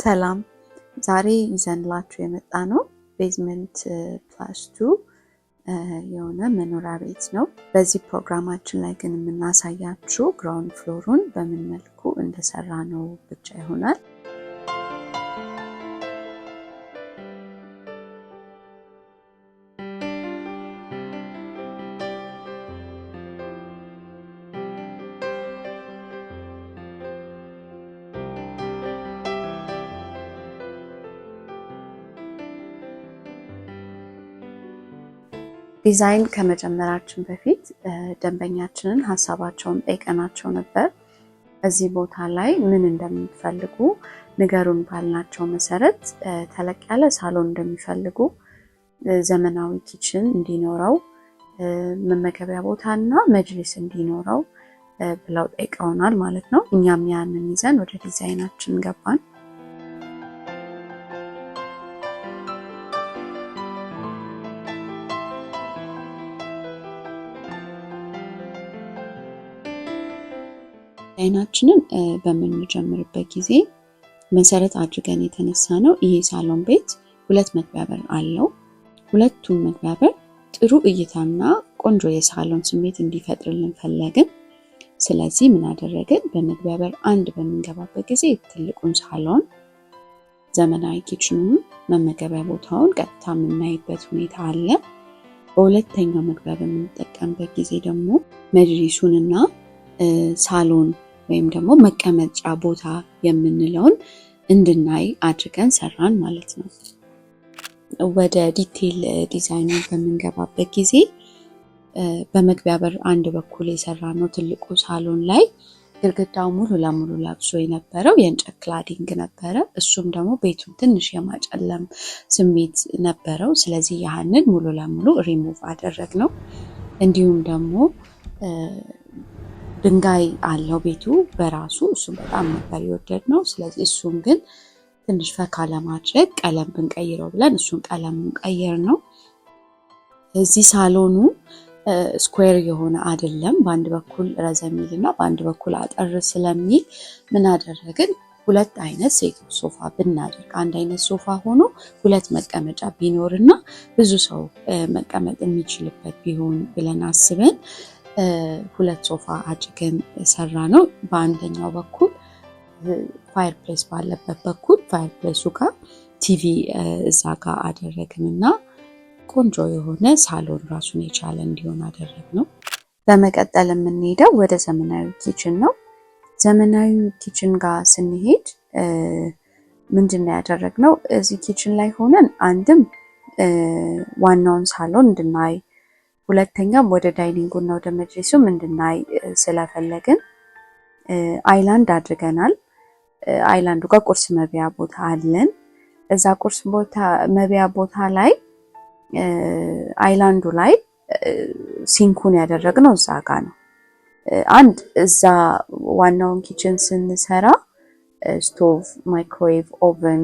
ሰላም ዛሬ ይዘንላችሁ የመጣ ነው ቤዝመንት ፕላስ 2 የሆነ መኖሪያ ቤት ነው። በዚህ ፕሮግራማችን ላይ ግን የምናሳያችሁ ግራውንድ ፍሎሩን በምን መልኩ እንደሰራ ነው ብቻ ይሆናል። ዲዛይን ከመጀመራችን በፊት ደንበኛችንን ሐሳባቸውን ጠይቀናቸው ነበር። እዚህ ቦታ ላይ ምን እንደሚፈልጉ ንገሩን ባልናቸው መሰረት ተለቅ ያለ ሳሎን እንደሚፈልጉ፣ ዘመናዊ ኪችን እንዲኖረው፣ መመገቢያ ቦታና መጅሊስ እንዲኖረው ብለው ጠይቀውናል ማለት ነው። እኛም ያንን ይዘን ወደ ዲዛይናችን ገባን። ዲዛይናችንን በምንጀምርበት ጊዜ መሰረት አድርገን የተነሳ ነው። ይሄ ሳሎን ቤት ሁለት መግቢያ በር አለው። ሁለቱም መግቢያ በር ጥሩ እይታና ቆንጆ የሳሎን ስሜት እንዲፈጥርልን ፈለግን። ስለዚህ ምን አደረግን? በመግቢያ በር አንድ በምንገባበት ጊዜ ትልቁን ሳሎን፣ ዘመናዊ ኪችኑን፣ መመገቢያ ቦታውን ቀጥታ የምናይበት ሁኔታ አለ። በሁለተኛው መግቢያ በምንጠቀምበት ጊዜ ደግሞ መጅሊሱንና ሳሎን ወይም ደግሞ መቀመጫ ቦታ የምንለውን እንድናይ አድርገን ሰራን ማለት ነው። ወደ ዲቴል ዲዛይኑ በምንገባበት ጊዜ በመግቢያ በር አንድ በኩል የሰራነው ትልቁ ሳሎን ላይ ግድግዳው ሙሉ ለሙሉ ለብሶ የነበረው የእንጨት ክላዲንግ ነበረ። እሱም ደግሞ ቤቱን ትንሽ የማጨለም ስሜት ነበረው። ስለዚህ ያህንን ሙሉ ለሙሉ ሪሙቭ አደረግነው። እንዲሁም ደግሞ ድንጋይ አለው ቤቱ በራሱ፣ እሱም በጣም ነበር የወደድነው። ስለዚህ እሱም ግን ትንሽ ፈካ ለማድረግ ቀለም ብንቀይረው ብለን እሱን ቀለሙን ቀይር ነው። እዚህ ሳሎኑ ስኩዌር የሆነ አይደለም። በአንድ በኩል ረዘም ይልና በአንድ በኩል አጠር ስለሚል ምን አደረግን? ሁለት አይነት ሴት ሶፋ ብናደርግ፣ አንድ አይነት ሶፋ ሆኖ ሁለት መቀመጫ ቢኖርና ብዙ ሰው መቀመጥ የሚችልበት ቢሆን ብለን አስበን ሁለት ሶፋ አድርገን ሰራ ነው። በአንደኛው በኩል ፋየር ፕሌስ ባለበት በኩል ፋየር ፕሌሱ ጋር ቲቪ እዛ ጋር አደረግንና ቆንጆ የሆነ ሳሎን ራሱን የቻለ እንዲሆን አደረግ ነው። በመቀጠል የምንሄደው ወደ ዘመናዊ ኪችን ነው። ዘመናዊ ኪችን ጋር ስንሄድ ምንድነው ያደረግነው? እዚህ ኪችን ላይ ሆነን አንድም ዋናውን ሳሎን እንድናይ፣ ሁለተኛም ወደ ዳይኒንጉና ወደ መጅሊሱም እንድናይ ስለፈለግን አይላንድ አድርገናል። አይላንዱ ጋር ቁርስ መብያ ቦታ አለን። እዛ ቁርስ መብያ ቦታ ላይ አይላንዱ ላይ ሲንኩን ያደረግነው እዛ ጋር ነው። አንድ እዛ ዋናውን ኪችን ስንሰራ ስቶቭ፣ ማይክሮዌቭ ኦቨን፣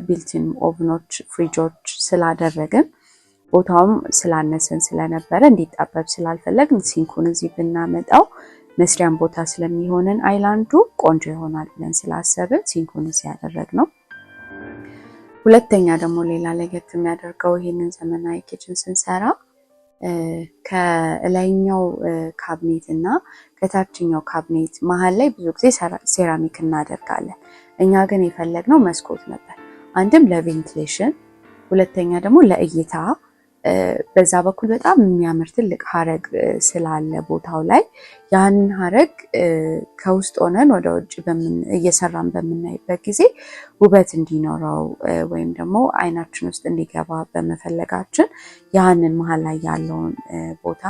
ቢልቲን ኦቨኖች፣ ፍሪጆች ስላደረግን ቦታውም ስላነሰን ስለነበረ እንዲጣበብ ስላልፈለግን ሲንኩን እዚህ ብናመጣው መስሪያን ቦታ ስለሚሆነን አይላንዱ ቆንጆ ይሆናል ብለን ስላሰብን ሲንኩን እዚህ ያደረግነው። ሁለተኛ ደግሞ ሌላ ለየት የሚያደርገው ይሄንን ዘመናዊ ኪችን ስንሰራ ከላይኛው ካቢኔት እና ከታችኛው ካቢኔት መሀል ላይ ብዙ ጊዜ ሴራሚክ እናደርጋለን። እኛ ግን የፈለግነው መስኮት ነበር። አንድም ለቬንቲሌሽን፣ ሁለተኛ ደግሞ ለእይታ። በዛ በኩል በጣም የሚያምር ትልቅ ሀረግ ስላለ ቦታው ላይ ያንን ሀረግ ከውስጥ ሆነን ወደ ውጭ እየሰራን በምናይበት ጊዜ ውበት እንዲኖረው ወይም ደግሞ አይናችን ውስጥ እንዲገባ በመፈለጋችን ያንን መሀል ላይ ያለውን ቦታ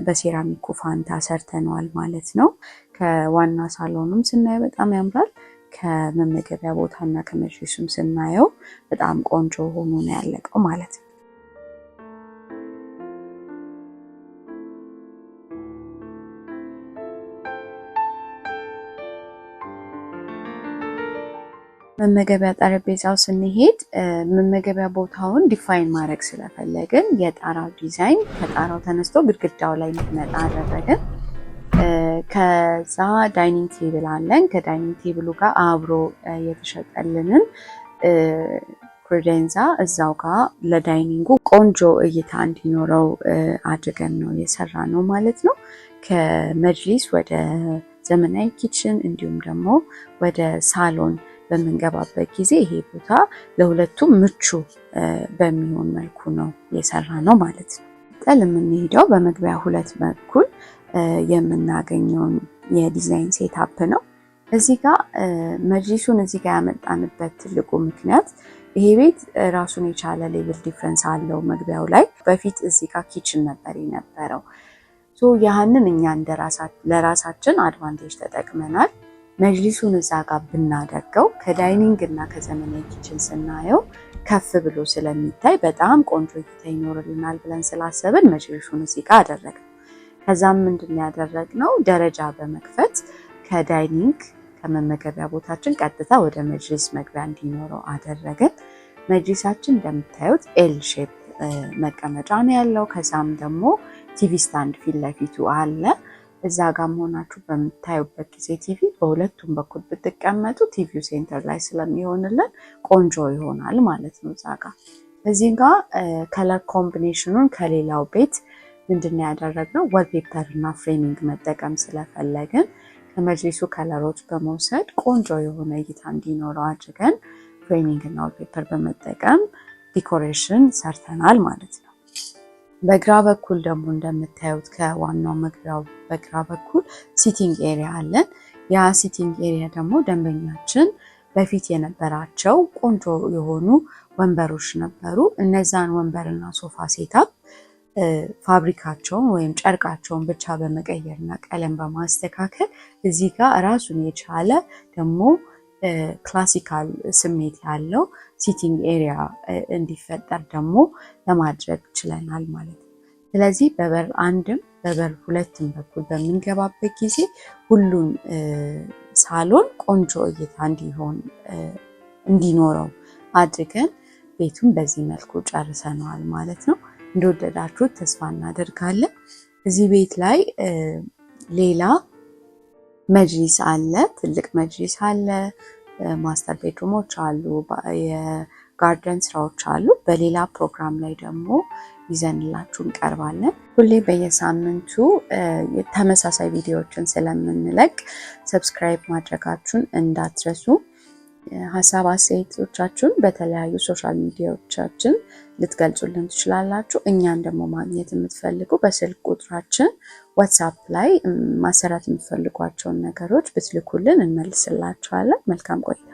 በሴራሚኩ ፋንታ ሰርተነዋል ማለት ነው። ከዋና ሳሎኑም ስናየው በጣም ያምራል። ከመመገቢያ ቦታና ከመጅሊሱም ስናየው በጣም ቆንጆ ሆኖ ነው ያለቀው ማለት ነው። መመገቢያ ጠረጴዛው ስንሄድ መመገቢያ ቦታውን ዲፋይን ማድረግ ስለፈለግን የጣራው ዲዛይን ከጣራው ተነስቶ ግድግዳው ላይ እንዲመጣ አደረግን። ከዛ ዳይኒንግ ቴብል አለን። ከዳይኒንግ ቴብሉ ጋር አብሮ የተሸጠልንን ክሬደንዛ እዛው ጋር ለዳይኒንጉ ቆንጆ እይታ እንዲኖረው አድርገን ነው የሰራ ነው ማለት ነው። ከመጅሊስ ወደ ዘመናዊ ኪችን እንዲሁም ደግሞ ወደ ሳሎን በምንገባበት ጊዜ ይሄ ቦታ ለሁለቱም ምቹ በሚሆን መልኩ ነው የሰራ ነው ማለት ነው። ጠል የምንሄደው በመግቢያ ሁለት በኩል የምናገኘውን የዲዛይን ሴታፕ ነው። እዚህ ጋር መጅሊሱን እዚህ ጋር ያመጣንበት ትልቁ ምክንያት ይሄ ቤት ራሱን የቻለ ሌቭል ዲፍረንስ አለው። መግቢያው ላይ በፊት እዚህ ጋር ኪችን ነበር የነበረው። ያህንን እኛ ለራሳችን አድቫንቴጅ ተጠቅመናል። መጅሊሱን እዛ ጋር ብናደርገው ከዳይኒንግ እና ከዘመናዊ ኪችን ስናየው ከፍ ብሎ ስለሚታይ በጣም ቆንጆ እይታ ይኖርልናል ብለን ስላሰብን መጅሊሱን እዚህ ጋር አደረግን። ከዛም ምንድን ያደረግነው ደረጃ በመክፈት ከዳይኒንግ ከመመገቢያ ቦታችን ቀጥታ ወደ መጅሊስ መግቢያ እንዲኖረው አደረግን። መጅሊሳችን እንደምታዩት ኤል ሼፕ መቀመጫ ነው ያለው። ከዛም ደግሞ ቲቪ ስታንድ ፊት ለፊቱ አለ። እዛ ጋር መሆናችሁ በምታዩበት ጊዜ ቲቪ በሁለቱም በኩል ብትቀመጡ ቲቪው ሴንተር ላይ ስለሚሆንልን ቆንጆ ይሆናል ማለት ነው። እዛ ጋር እዚህ ጋር ከለር ኮምቢኔሽኑን ከሌላው ቤት ምንድነው ያደረግነው ዋልፔፐር እና ፍሬሚንግ መጠቀም ስለፈለግን ከመጅሊሱ ከለሮች በመውሰድ ቆንጆ የሆነ እይታ እንዲኖረው አድርገን ፍሬሚንግ እና ዋልፔፐር በመጠቀም ዲኮሬሽን ሰርተናል ማለት ነው። በግራ በኩል ደግሞ እንደምታዩት ከዋናው መግቢያው በግራ በኩል ሲቲንግ ኤሪያ አለን። ያ ሲቲንግ ኤሪያ ደግሞ ደንበኛችን በፊት የነበራቸው ቆንጆ የሆኑ ወንበሮች ነበሩ። እነዛን ወንበርና ሶፋ ሴታፕ ፋብሪካቸውን ወይም ጨርቃቸውን ብቻ በመቀየርና ቀለም በማስተካከል እዚህ ጋር ራሱን የቻለ ደግሞ ክላሲካል ስሜት ያለው ሲቲንግ ኤሪያ እንዲፈጠር ደግሞ ለማድረግ ችለናል ማለት ነው። ስለዚህ በበር አንድም በበር ሁለትም በኩል በምንገባበት ጊዜ ሁሉም ሳሎን ቆንጆ እይታ እንዲኖረው አድርገን ቤቱን በዚህ መልኩ ጨርሰነዋል ማለት ነው። እንደወደዳችሁት ተስፋ እናደርጋለን። እዚህ ቤት ላይ ሌላ መጅሊስ አለ፣ ትልቅ መጅሊስ አለ፣ ማስተር ቤድሩሞች አሉ፣ የጋርደን ስራዎች አሉ። በሌላ ፕሮግራም ላይ ደግሞ ይዘንላችሁ እንቀርባለን። ሁሌ በየሳምንቱ ተመሳሳይ ቪዲዮዎችን ስለምንለቅ ሰብስክራይብ ማድረጋችሁን እንዳትረሱ። ሀሳብ አስተያየቶቻችሁን በተለያዩ ሶሻል ሚዲያዎቻችን ልትገልጹልን ትችላላችሁ። እኛን ደግሞ ማግኘት የምትፈልጉ በስልክ ቁጥራችን ዋትስአፕ ላይ ማሰራት የምትፈልጓቸውን ነገሮች ብትልኩልን እንመልስላችኋለን። መልካም ቆይታ።